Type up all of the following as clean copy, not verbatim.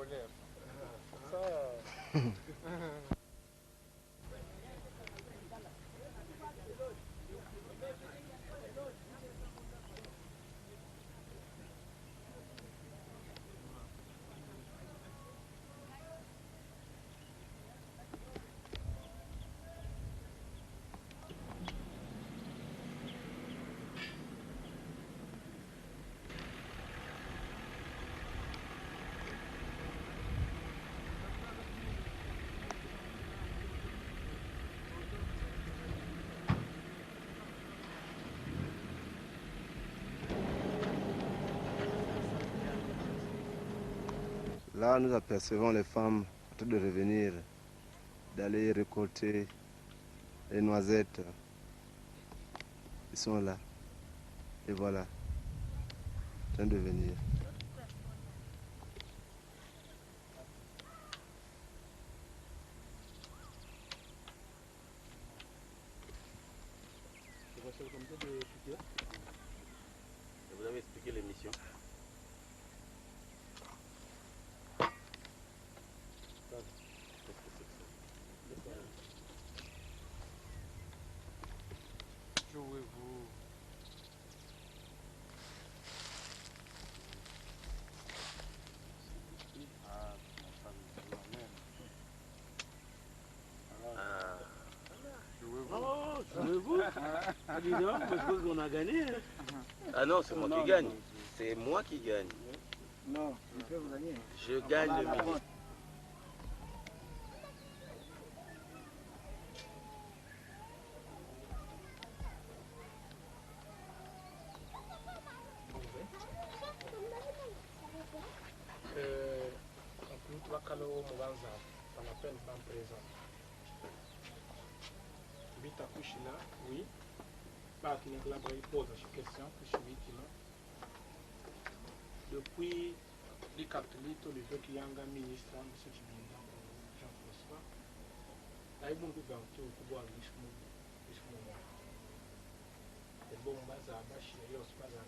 connaître. Ça. Là, nous apercevons les femmes en train de revenir, d'aller récolter les noisettes. Ils sont là. Et voilà, en train de venir. Vous avez expliqué l'émission. Jouez-vous. Ah, ma femme, jouez-vous. Oh, jouez-vous. Évidemment, parce qu'on a gagné. Hein. Ah non, c'est moi qui gagne. C'est moi qui gagne. Non, je peux vous gagner. Je gagne le ministre. Bakalo Mubanza, on appelle Ban présent. Bita Kushila, oui. Bah, qui n'est pas pose cette question, Kushila. Depuis les catholiques, le vieux qui est un ministre, M. Chibinda, Jean-François, là, il y a beaucoup d'entre eux qui boivent le moment. Et bon, Baza, Bachi, il y a aussi pas un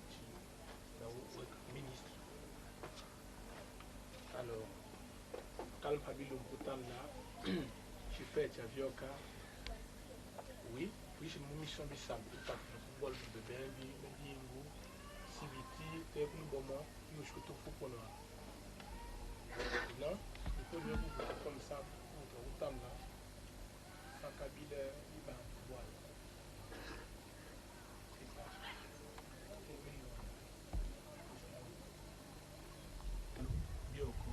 ministre. Alors, calme Pabilou Boutan là, je fais Tchavioka. Oui, puis j'ai une mission de samedi, parce que le football de Benbi, Medingo, Civiti, Tebou Bomo, nous je tout fou pour nous. Non, il faut mieux vous comme ça, entre Boutan là, sans Kabila, Liban, voilà. C'est ça. Bioko.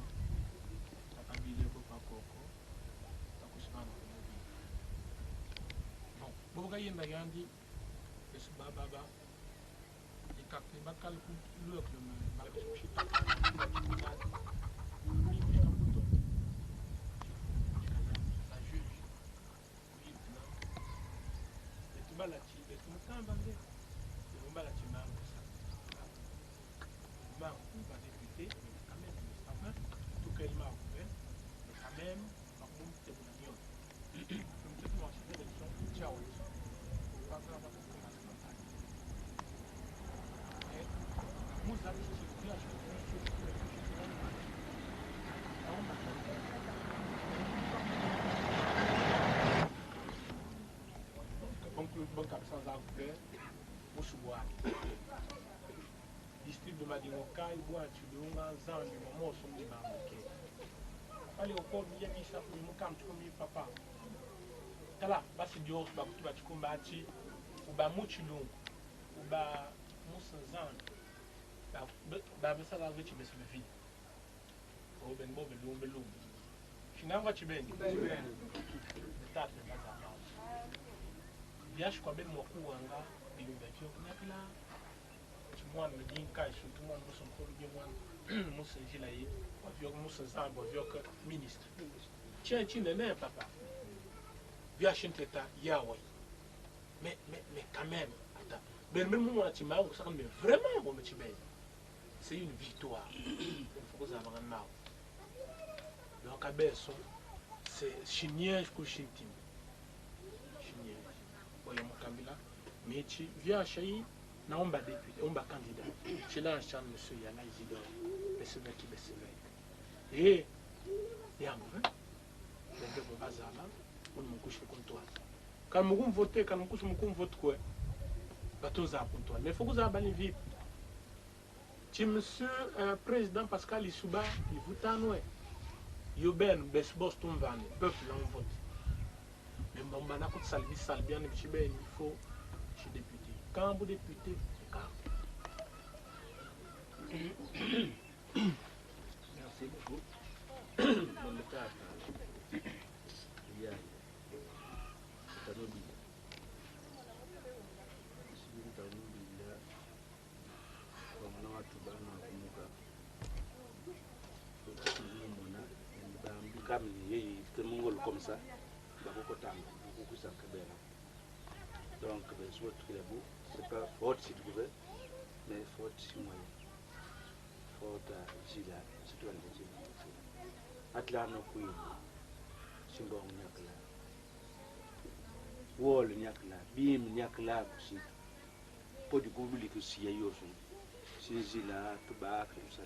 Bon, vous yenda yandi, es baba, et quand les bacals coulent le bac de chita, ça juge, oui, non, et tu balati, et tu me sens bandé, et on balati mal, ça va débuter, mais quand même, enfin, tout qu'elle m'a ouvert, mais quand même, par contre, c'est mon union. Comme tu vois, c'est l'élection, ciao. District de Madimoka, il boit tu le Zan, du moment son de Mamoké. Allez au port, il y a mis ça pour le Mokam, tu comme papa. Tala, basi Dios, Bakutuba, tu combati, ou Bamuchilung, ou Bamusanzan, Babessa, tu baisses le vide. Oh, ben bon, belum. Je n'en vois tu ben. Viaje kwa ben mwaku wanga, bilubekio, nakila. Moi, me dis que tout le monde nous sommes bien moi, nous sommes là, nous sommes ministre. Tiens, tu n'es papa. Viens chez Teta, Yahweh. Mais quand même, attends. Mais même moi, tu m'as mais vraiment, c'est une victoire. Il faut que ça aille mal. Donc, à Besson, c'est chiniège pour Chintim. Chiniège. Voyez mon Kamila. Mais tu viens chez na on va député, on va candidat. Chez là, monsieur Yana Isidore, monsieur qui Et yango, donc on va zala, on me couche comme toi. Quand on vote, quand on couche, on vote quoi? Bateau za comme toi. Mais il faut que vous ayez vite. Si monsieur président Pascal Issouba, il vote à nous. Yoben, Besbos, Tomvan, peuple en vote. Mais bon, on a coûté Salbian, il faut chez député. Quand vous député, Merci beaucoup. Dans le cas, il y a Tanobi. Si Tanobi, là, comme on a tout bas dans le Mouka, comme il y a Mongol comme ça, beaucoup de temps, beaucoup de temps. Donc, c'est pas faute si tu veux, mais faute si moyen. Faute à Gila, c'est toi le Gila. Atlano Queen, Simbong Nyakla, Wall Nyakla, Beam Nyakla, aussi. Pour du public aussi, il y a eu si Gila, Tubac, tout ça.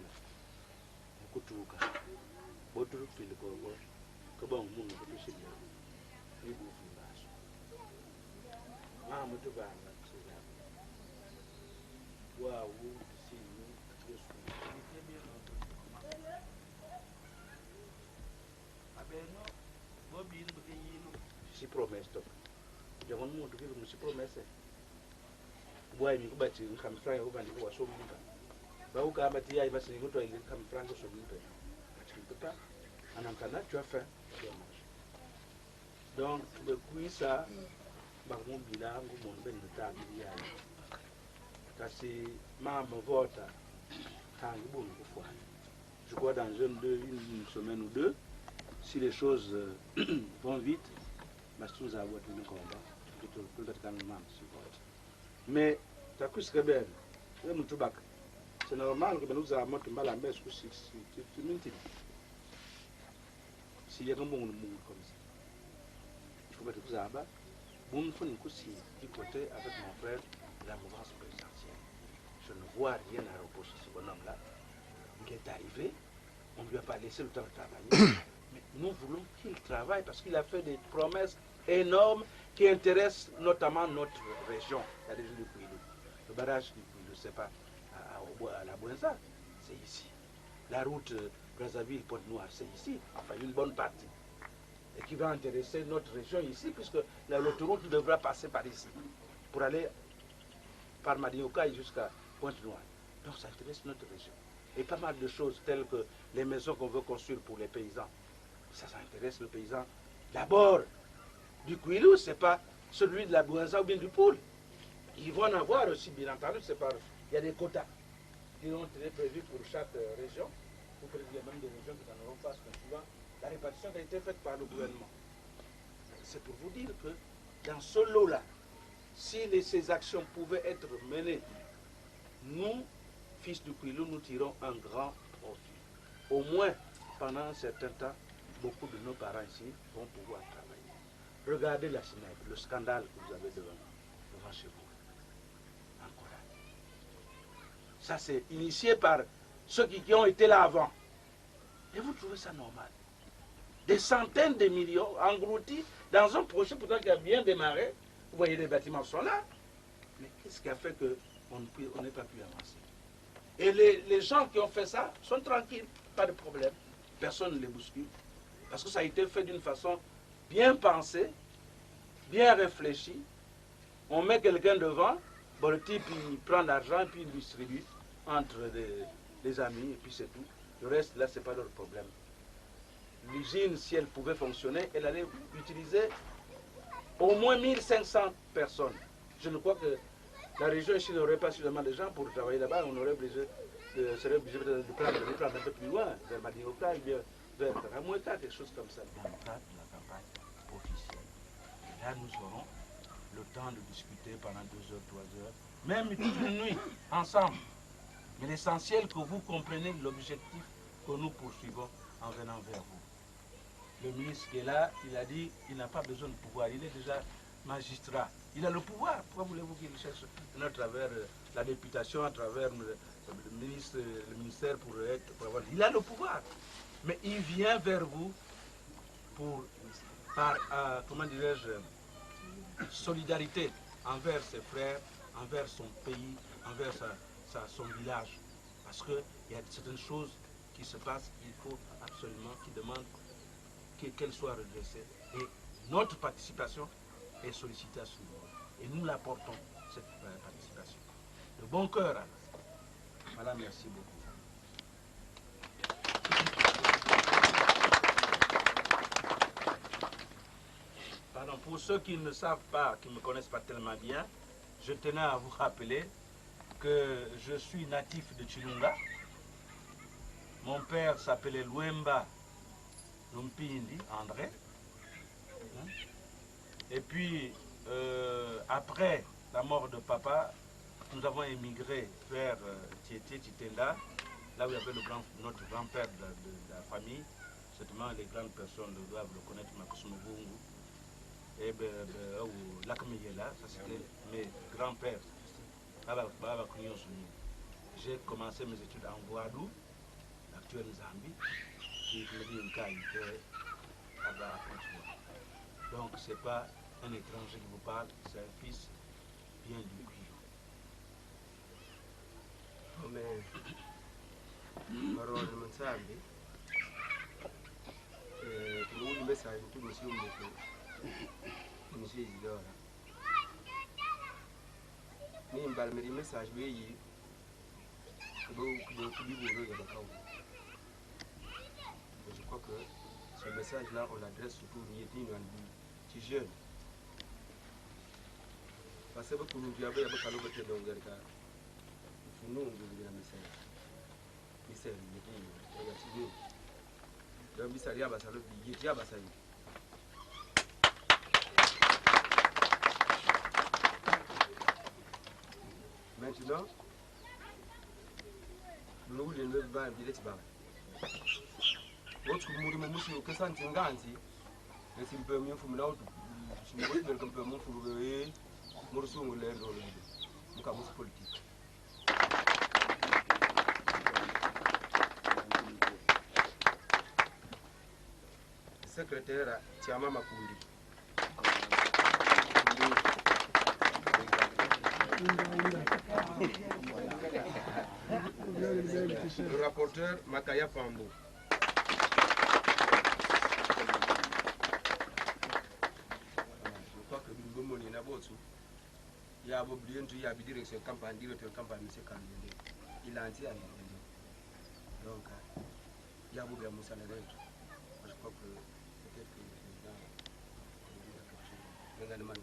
Kutuka, Botu, Philippe, Kabon, Moon, Kutuka, you go from us. Mamma to Bang, wow, to see you, yes. Si promesse top. Jangan mu tu kita mesti promesse. Buai mi kubaci kami frank aku balik kuat sobi ni. Bau kami tiada masih ni kutu ini kami frank sobi ni. Macam tu tak. Anak kanak tu apa? Donc le kuisa bangun bilang aku mau beli tak dia. Kasi maman vota tang bon kufuan. Je crois dans une semaine ou deux. Si les choses vont vite, nous allons avoir un combat. Mais, c'est normal que nous avons un mal à mettre sur s'il y a un bon monde comme ça. Il faut que nous ayons bon fond du côté avec mon frère de la mouvance présidentielle. Je ne vois rien à reprocher ce bonhomme-là. Il est arrivé, on ne lui a pas laissé le temps de travailler. Mais nous voulons qu'il travaille parce qu'il a fait des promesses énormes qui intéressent notamment notre région, la région du Kouilou. Le barrage du Kouilou, c'est pas à la Bouenza, c'est ici. La route Brazzaville-Pointe-Noire, c'est ici, enfin une bonne partie. Et qui va intéresser notre région ici, puisque l'autoroute devra passer par ici, pour aller par Madioka jusqu'à Pointe-Noire. Donc ça intéresse notre région. Et pas mal de choses telles que les maisons qu'on veut construire pour les paysans. Ça intéresse le paysan. D'abord, du Kouilou, ce n'est pas celui de la Bouenza ou bien du Poul. Ils vont en avoir aussi, bien entendu, il y a des quotas qui ont été prévus pour chaque région. Ou peut-être qu'il y a même des régions qui n'en auront pas, parce que souvent, la répartition a été faite par le gouvernement. C'est pour vous dire que dans ce lot-là, si ces actions pouvaient être menées, nous, fils du Kouilou, nous tirons un grand profit. Au moins, pendant un certain temps, beaucoup de nos parents ici vont pouvoir travailler. Regardez la SNEP, le scandale que vous avez devant chez vous. Encore là. Ça, c'est initié par ceux qui ont été là avant. Et vous trouvez ça normal? Des centaines de millions engloutis dans un projet pourtant qui a bien démarré. Vous voyez, les bâtiments sont là. Mais qu'est-ce qui a fait qu'on n'ait pas pu avancer? Et les gens qui ont fait ça sont tranquilles, pas de problème. Personne ne les bouscule. Parce que ça a été fait d'une façon bien pensée, bien réfléchie. On met quelqu'un devant, bon, le type il prend l'argent et puis il distribue entre les amis et puis c'est tout. Le reste, là, ce n'est pas leur problème. L'usine, si elle pouvait fonctionner, elle allait utiliser au moins 1500 personnes. Je ne crois que la région ici n'aurait pas suffisamment de gens pour travailler là-bas. On serait obligé de prendre un peu plus loin, vers Madioka, vers Ramoueka, quelque chose comme ça. Dans le cadre de la campagne officielle. Et là, nous aurons le temps de discuter pendant 2 heures, 3 heures, même toute une nuit, ensemble. Mais l'essentiel que vous compreniez l'objectif que nous poursuivons en venant vers vous. Le ministre qui est là, il a dit qu'il n'a pas besoin de pouvoir, il est déjà magistrat. Il a le pouvoir. Pourquoi voulez-vous qu'il cherche à travers la députation, à travers le ministère pour avoir... Il a le pouvoir. mais il vient vers vous pour, par, comment dirais-je, solidarité envers ses frères, envers son pays, envers son village. Parce qu'il y a certaines choses qui se passent, il faut absolument qu'ils demandent qu'elles soient redressées. Et notre participation est sollicitée à ce niveau. Et nous l'apportons, cette participation. De bon cœur, alors. Voilà, merci beaucoup. Pardon, pour ceux qui ne savent pas, qui ne me connaissent pas tellement bien, je tenais à vous rappeler que je suis natif de Chilunga. Mon père s'appelait Luemba Lumpindi, André. Et puis, après la mort de papa, nous avons émigré vers Tieté, Titenda, là où il y avait notre grand-père de la famille. Certainement, les grandes personnes doivent le connaître, Makusumuvungu. Et Lakamiyela, ça c'était mes grands-pères. J'ai commencé mes études en Guadeloupe, l'actuelle Zambie, puis je me dis donc c'est pas un étranger qui vous parle, c'est un fils bien du Guyo. Mais, Maron Mansambi, le message to Monsieur Moko, Monsieur Isidora. Nimbal me message we je crois que ce message-là, on l'adresse surtout aux petits jeunes. Parce que beaucoup nous disent que nous avons un message. Maintenant, nous voulons le bain de l'État. Votre mouvement monsieur que ça n'tinganzi, mais si peu mieux fumé l'autre, si vous voulez que peu moins fumé, morceau ou l'air dans le monde, politique. Secrétaire Tiama Makundi. Le rapporteur Makaya Pambo. Je crois que nous avons dit il y a oublié de y avoir direction campagne, directeur campagne, M. Kandé. Il a entier à l'idée. Donc, il y a oublié de salaire. Je crois que peut-être que le président a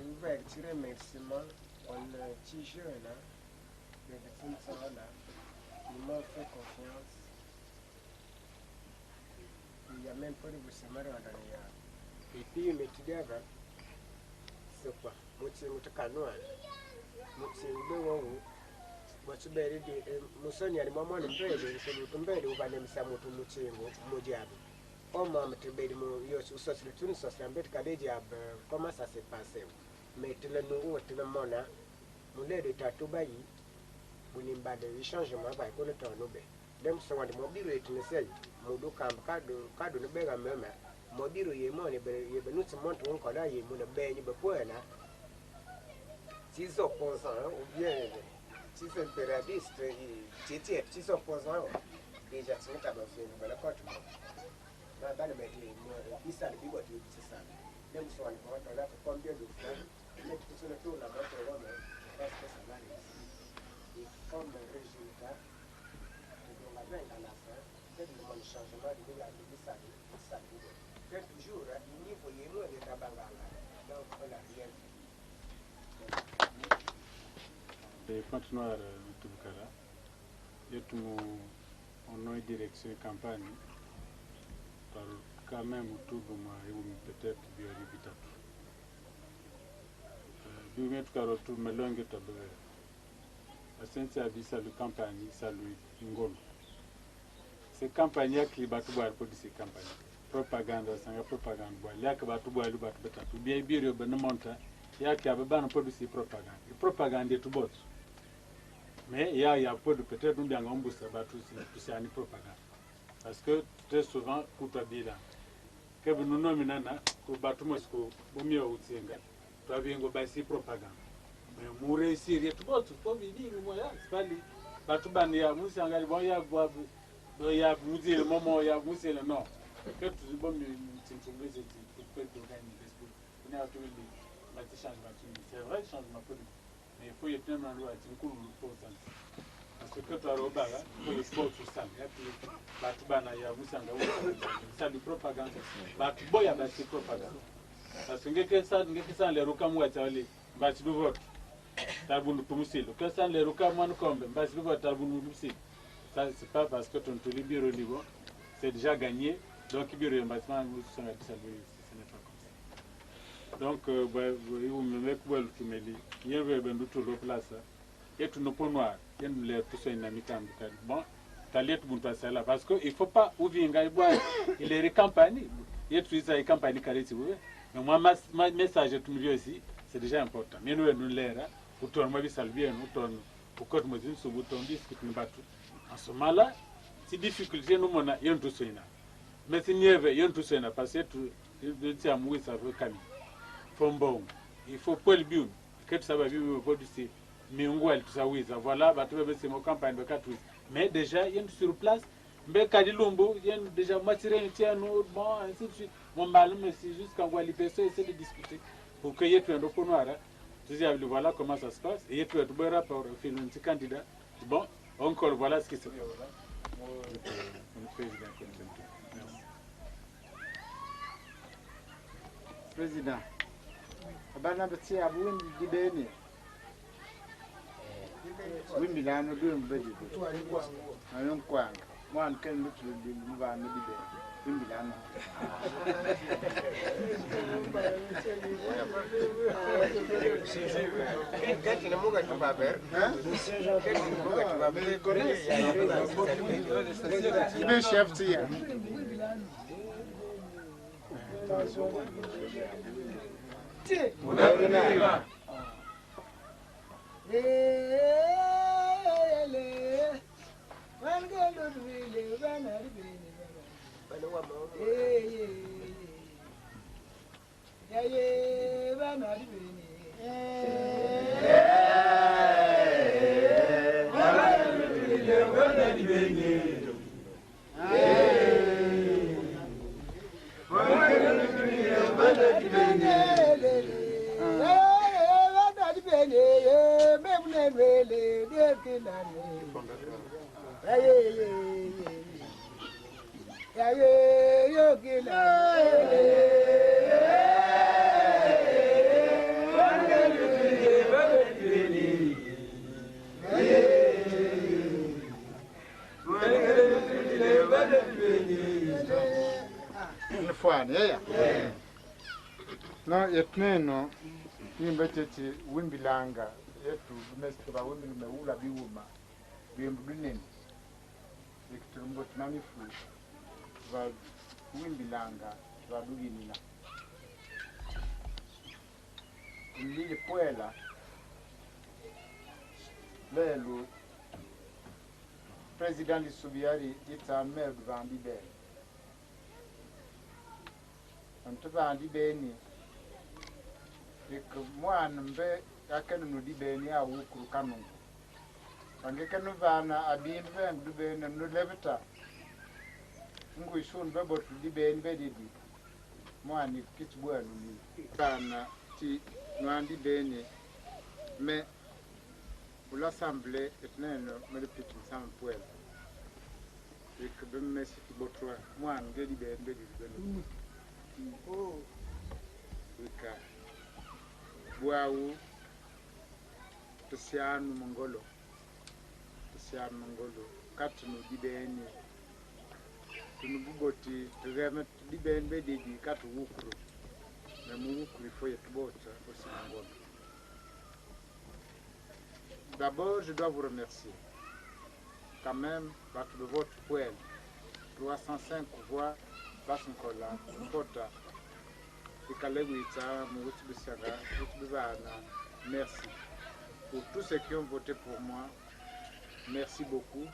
il va tirer remerciement on petit jeune là, de là, il m'a fait confiance. Il y a même pas de vous dans et puis il met together c'est quoi muti mutakanoa muti bewo muti bere de musoni ali mama ni mbele so mutumbele ubane msamutu muchingo mojabu oma mtebeli mo yo sosi tuni sosi ambet kadeji ab comment ça s'est passé mais tu le nous tu le mona mule de tatubayi bunimba de changement ba ko le tono be dem so wadi mo biro etnese mudu kam kado ne bega meme mo biro ye mo ne be ye be nuti monto on kola ye mo ne be ni be poena si so opposant ou bien si c'est impérialiste si c'est opposant déjà tu n'as pas fait le compte dans le métier il s'est dit que c'est ça même si on a combien de fois mais tout sur le tour la moto est-ce que ça va et comme résultat on a bien à la fin c'est le changement de la vie ça fait toujours il n'y voyait moins de tabangala donc on a rien de continuar Tubukara. Eu tomo uma direção de campanha para quand même tudo mais peut-être bien évitable. Du mettre caro tout melonge tabere. Asentia visa le campagne salut ngolo. C'est campagne qui batu boire pour ces campagnes. Propaganda sanga propaganda boire. Lia que batu boire batu betatu. Bien biro benemonta. Lia que abana produire propaganda. E propaganda é tudo. Mais il y a peu de peut-être nous bien on ça battu c'est une propagande. Parce que très souvent pour toi bien là. Que nous nominons que battu moi ce que vous mieux au tsenga. Toi bien go basi propagande. Mais pour réussir il tout tout pour venir moi c'est pas lui. Battu ban ya musi angali bon ya bois il y a musi le moment il y a musi le non. Que tout bon c'est trouver c'est pour organiser pour on a tout le changement c'est vrai changement politique. Mais il faut y tenir dans l'eau à Tinkoul pour ça. Parce que tu as roba, il faut y sport tout ça. Il y a tout bana ya musanga ça du propagande. Batu boya basi propagande. Parce que ngeke ça les roka mwa tawali basi du vote. Tabundu pumusilo. Que ça les roka mwa nkombe basi du vote tabundu pumusilo. Ça c'est pas parce que ton bureau niveau c'est déjà gagné. Donc bureau bâtiment nous sommes à ça ce n'est pas comme ça. Donc vous me mettez quoi le tumeli. Il y a un peu de place. Et tout nos points noirs, il y a les tous une amie bon, t'as l'air tout le monde là parce que il faut pas ouvrir un gars il est campagne, il y a tout ça une campagne carré si vous voulez. Mais moi ma message tout milieu aussi, c'est déjà important. Mais nous l'air, pour toi moi ça bien, nous tourne pour que nous disons sur bouton disque nous battu. En ce moment-là, si difficulté nous mona, il y a tout ça. Mais si n'y avait, il y a tout ça parce que tout de tiens moi ça veut calmer. Bon, il faut pas le but que ça va vivre au du c'est mais on voit tout ça oui ça voilà bah tu veux c'est mon campagne de 4 mais déjà il y a sur place mais Kadilombo il y a déjà matière tiens nous bon ainsi de suite mon mal mais c'est juste quand on voit les personnes essayer de discuter pour que y ait un rapport noir tu sais voilà comment ça se passe et il y a un rapport au film un candidat bon encore voilà ce qui se fait Président abana batsi abundi dibeni wimbi lano dwe mbedi ayon kwanga mwan ken lutu mba no dibe wimbi lano Kati na muga tubaber muga tubaber ibe chef tia no yetneno imbetete wimbilanga yetu meseba wimbi meula biuma bimbulinen ikitumbo tunamifu va wimbilanga va duginina lili puela lelo president Subiari ita mer bandi be antu bandi beni ik mwana mbe akenu no dibeni a wukuru kanu angekenu vana abimbe vendu beni no levita ngu ishun bebo tu dibeni bedidi mwana kitbwelu ni vana ti nwandi beni me pour l'assemblée etneno me le petit sam poel ik bemme si botwa mwana ngedi beni bedidi oh wika Buawu Tesianu Mongolo Katunu Dibeni Tunubugoti Tugame Dibeni Bedidi Katu Wukru Wukru il faut y être aussi Mongolo. D'abord je dois vous remercier quand même de votre poêle 305 voix Basunkola Kota merci pour tous ceux qui ont voté pour moi merci beaucoup,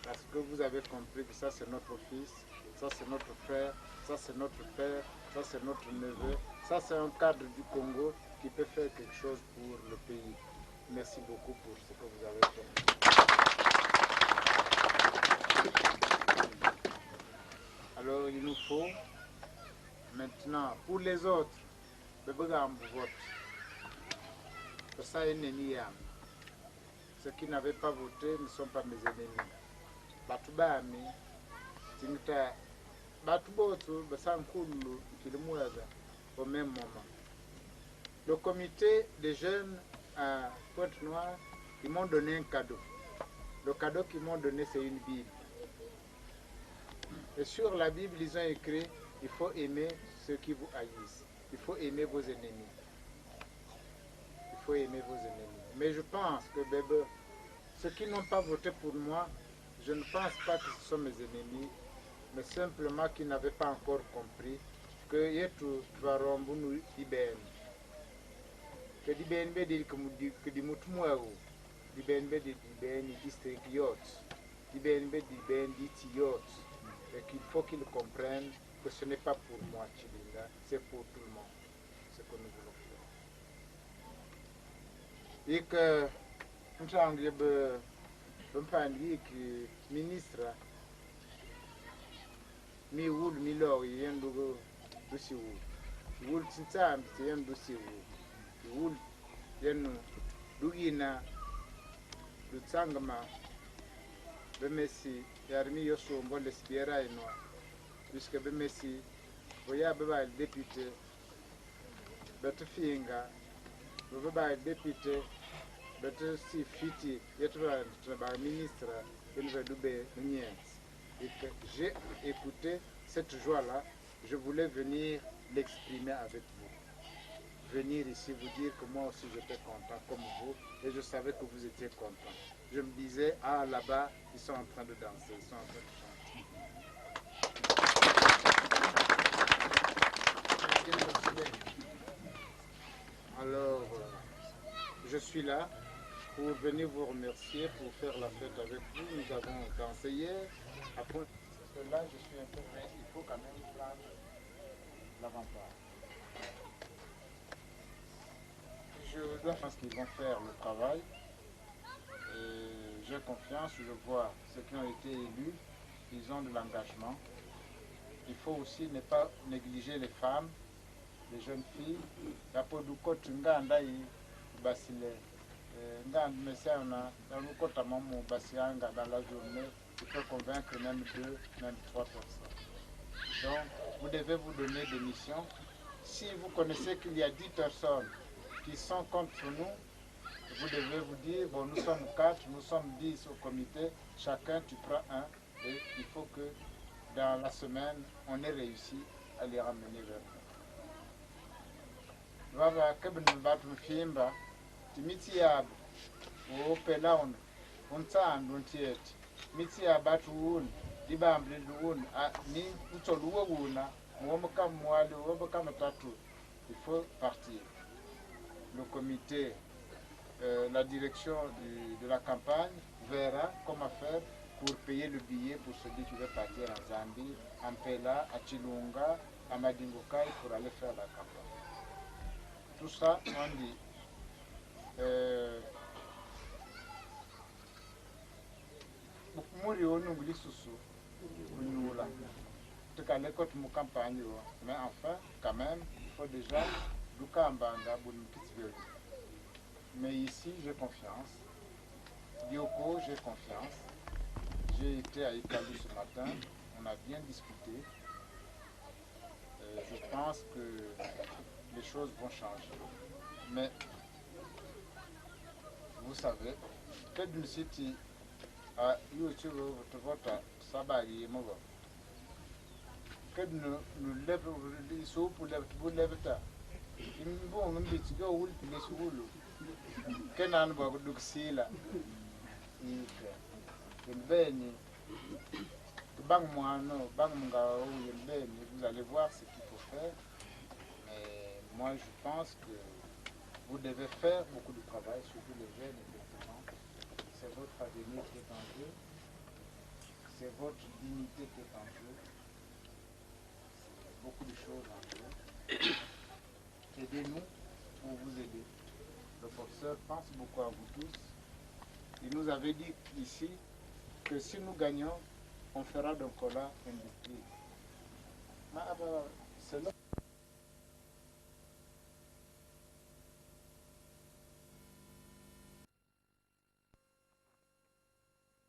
parce que vous avez compris que ça c'est notre fils, ça c'est notre frère, ça c'est notre père, ça c'est notre neveu, ça c'est un cadre du Congo qui peut faire quelque chose pour le pays. Merci beaucoup pour ce que vous avez fait. Alors il nous faut maintenant, pour les autres, le vote. Ça est Néniam. Ceux qui n'avaient pas voté ne sont pas mes ennemis. Batubami, Tingta, Batubotu, Basankulu, Kilimouaza, au même moment. Le comité des jeunes à Pointe-Noire, ils m'ont donné un cadeau. Le cadeau qu'ils m'ont donné, c'est une Bible. Et sur la Bible, ils ont écrit, il faut aimer ceux qui vous haïssent. Il faut aimer vos ennemis. Il faut aimer vos ennemis. Mais je pense que, bébé, ceux qui n'ont pas voté pour moi, je ne pense pas que ce sont mes ennemis, mais simplement qu'ils n'avaient pas encore compris que yetu twarombu diben. Que diben be dit que di mutmuago. Diben be dit diben district yacht. Diben be diben dit yacht. Et qu'il faut qu'ils comprennent que ce n'est pas pour moi, Chilinga, c'est pour tout le monde, ce que nous voulons faire. Et que, nous avons dit que le ministre, mi wul mi lo yendu dusi wul tintam yendu dusi wul yenu dugina dutsangama bemesi yarmi yoso mbole spiera ino puisque bemesi boya beba député betufinga beba député betu si fiti yetuba ba ministre il dube niens. Et que j'ai écouté cette joie-là, je voulais venir l'exprimer avec vous. Venir ici vous dire que moi aussi j'étais content comme vous et je savais que vous étiez content. Je me disais, ah là-bas, ils sont en train de danser, ils sont en train de chanter. Alors, je suis là pour venir vous remercier, pour faire la fête avec vous. Nous avons dansé hier. Après, parce que là, je suis un peu vrai, il faut quand même prendre l'avant-part. Je pense qu'ils vont faire le travail. Et j'ai confiance, je vois ceux qui ont été élus, ils ont de l'engagement. Il faut aussi ne pas négliger les femmes, les jeunes filles. La peau du côté, basile, dans la journée, il faut convaincre même 2, même 3 personnes. Donc, vous devez vous donner des missions. Si vous connaissez qu'il y a 10 personnes qui sont contre nous, vous devez vous dire, bon, nous sommes 4, nous sommes 10 au comité, chacun tu prends un, et il faut que dans la semaine, on ait réussi à les ramener vers nous. Vava kebn bat mfimba, timiti yab, o pelaun, untan untiet, miti yabat un, dibamble un, ni utoluwa una, muomka mwali, muomka matatu, il faut partir. Le comité, la direction de la campagne verra comment faire pour payer le billet pour celui qui veut partir en Zambie, en Pela, à Chilunga, à Madingokai pour aller faire la campagne. Tout ça, on dit. Mais enfin, quand même, il faut déjà mais ici, j'ai confiance. Dioko, j'ai confiance. J'ai été à Italie ce matin. On a bien discuté. Je pense que les choses vont changer. Mais, vous savez, que d'une city à YouTube, votre sabari et mauvais. Que nous lèvons les sous pour les lèvres. Bon, on dit que vous les sous. Que n'en va vous sila. Beni, bang moano, bang mungao, beni. Vous allez voir ce qu'il faut faire. Mais moi, je pense que vous devez faire beaucoup de travail, surtout les jeunes, effectivement. c'est votre avenir qui est en jeu, c'est votre dignité qui est en jeu, c'est beaucoup de choses en jeu. Aidez-nous pour vous aider. Le professeur pense beaucoup à vous tous. Il nous avait dit ici que si nous gagnons, on fera d'un Kola industrie. C'est